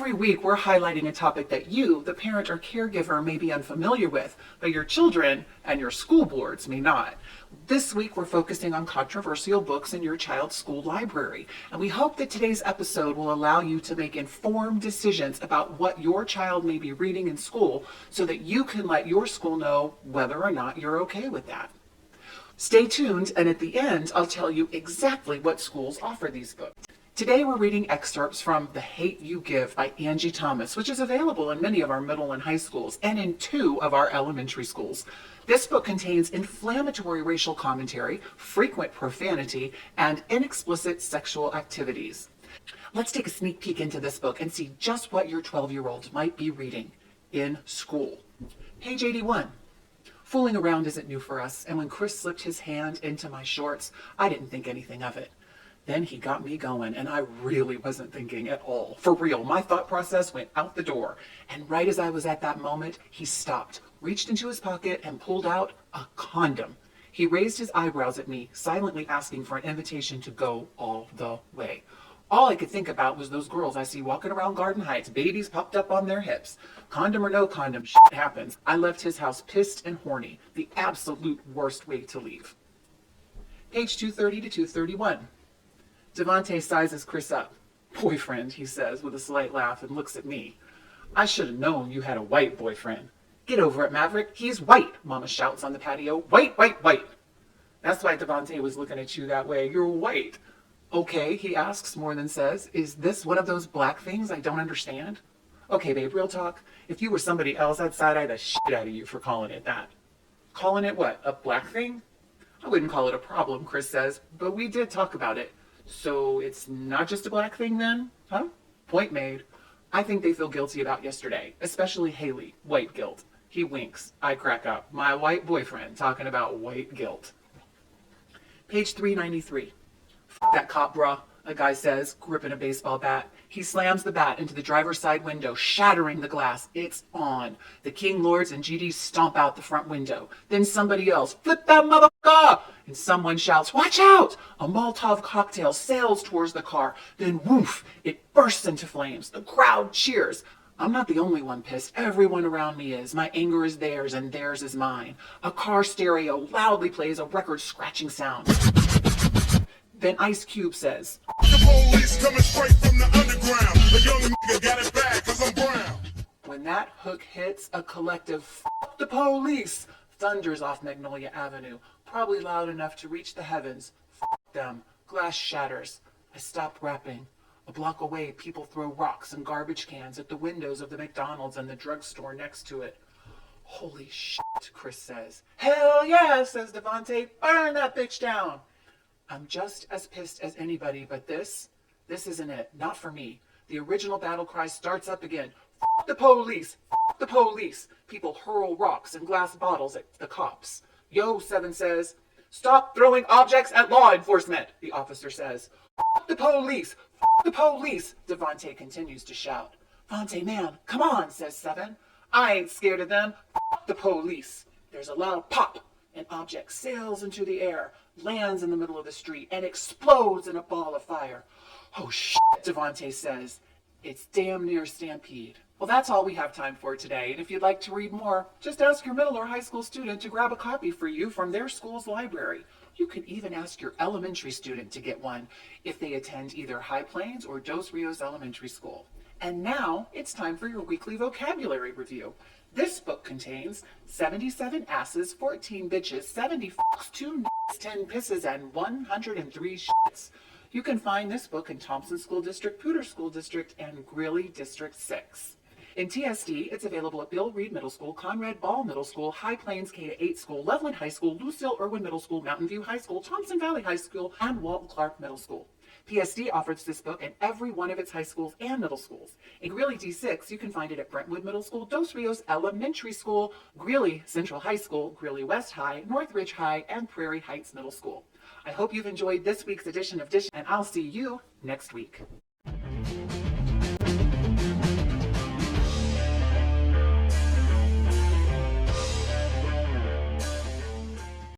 Every week, we're highlighting a topic that you, the parent or caregiver, may be unfamiliar with, but your children and your school boards may not. This week, we're focusing on controversial books in your child's school library, and we hope that today's episode will allow you to make informed decisions about what your child may be reading in school so that you can let your school know whether or not you're okay with that. Stay tuned, and at the end, I'll tell you exactly what schools offer these books. Today we're reading excerpts from The Hate You Give by Angie Thomas, which is available in many of our middle and high schools and in 2 of our elementary schools. This book contains inflammatory racial commentary, frequent profanity, and inexplicit sexual activities. Let's take a sneak peek into this book and see just what your 12-year-old might be reading in school. Page 81. Fooling around isn't new for us, and when Chris slipped his hand into my shorts, I didn't think anything of it. Then he got me going, and I really wasn't thinking at all. For real, my thought process went out the door. And right as I was at that moment, he stopped, reached into his pocket, and pulled out a condom. He raised his eyebrows at me, silently asking for an invitation to go all the way. All I could think about was those girls I see walking around Garden Heights, babies popped up on their hips. Condom or no condom, shit happens. I left his house pissed and horny, the absolute worst way to leave. Page 230 to 231. Devante sizes Chris up. Boyfriend, he says with a slight laugh and looks at me. I should have known you had a white boyfriend. Get over it, Maverick. He's white, Mama shouts on the patio. White, white, white. That's why Devante was looking at you that way. You're white. Okay, he asks more than says. Is this one of those black things I don't understand? Okay, babe, real talk. If you were somebody else, I'd side-eye the shit out of you for calling it that. Calling it what, a black thing? I wouldn't call it a problem, Chris says, but we did talk about it. So it's not just a black thing then? Huh? Point made. I think they feel guilty about yesterday, especially Haley, white guilt. He winks. I crack up. My white boyfriend talking about white guilt. Page 393. F that cop, bruh, a guy says, gripping a baseball bat. He slams the bat into the driver's side window, shattering the glass. It's on. The King Lords and GD stomp out the front window. Then somebody else, flip that motherfucker! And someone shouts, watch out! A Molotov cocktail sails towards the car. Then woof, it bursts into flames. The crowd cheers. I'm not the only one pissed. Everyone around me is. My anger is theirs and theirs is mine. A car stereo loudly plays a record scratching sound. Then Ice Cube says, the police coming straight from the underground. A young nigga got it bad 'cause I'm brown. When that hook hits, a collective "F the police" thunders off Magnolia Avenue, probably loud enough to reach the heavens. F them. Glass shatters. I stop rapping. A block away, people throw rocks and garbage cans at the windows of the McDonald's and the drugstore next to it. Holy shit, Chris says. Hell yeah, says Devante. Burn that bitch down. I'm just as pissed as anybody, but this isn't it. Not for me. The original battle cry starts up again. F the police! F the police! People hurl rocks and glass bottles at the cops. Yo, 7 says. Stop throwing objects at law enforcement, the officer says. F the police! F the police! Devante continues to shout. Devante, man, come on, says 7. I ain't scared of them. F the police. There's a loud pop. An object sails into the air, lands in the middle of the street, and explodes in a ball of fire. Oh shit, Devante says. It's damn near Stampede. Well, that's all we have time for today, and if you'd like to read more, just ask your middle or high school student to grab a copy for you from their school's library. You can even ask your elementary student to get one if they attend either High Plains or Dos Rios Elementary School. And now it's time for your weekly vocabulary review. This book contains 77 asses, 14 bitches, 70 fucks, 2 nicks, 10 pisses, and 103 shits. You can find this book in Thompson School District, Poudre School District, and Greeley District 6. In TSD, it's available at Bill Reed Middle School, Conrad Ball Middle School, High Plains K-8 School, Loveland High School, Lucille Irwin Middle School, Mountain View High School, Thompson Valley High School, and Walton Clark Middle School. PSD offers this book in every one of its high schools and middle schools. In Greeley D6, you can find it at Brentwood Middle School, Dos Rios Elementary School, Greeley Central High School, Greeley West High, Northridge High, and Prairie Heights Middle School. I hope you've enjoyed this week's edition of Dishin, and I'll see you next week.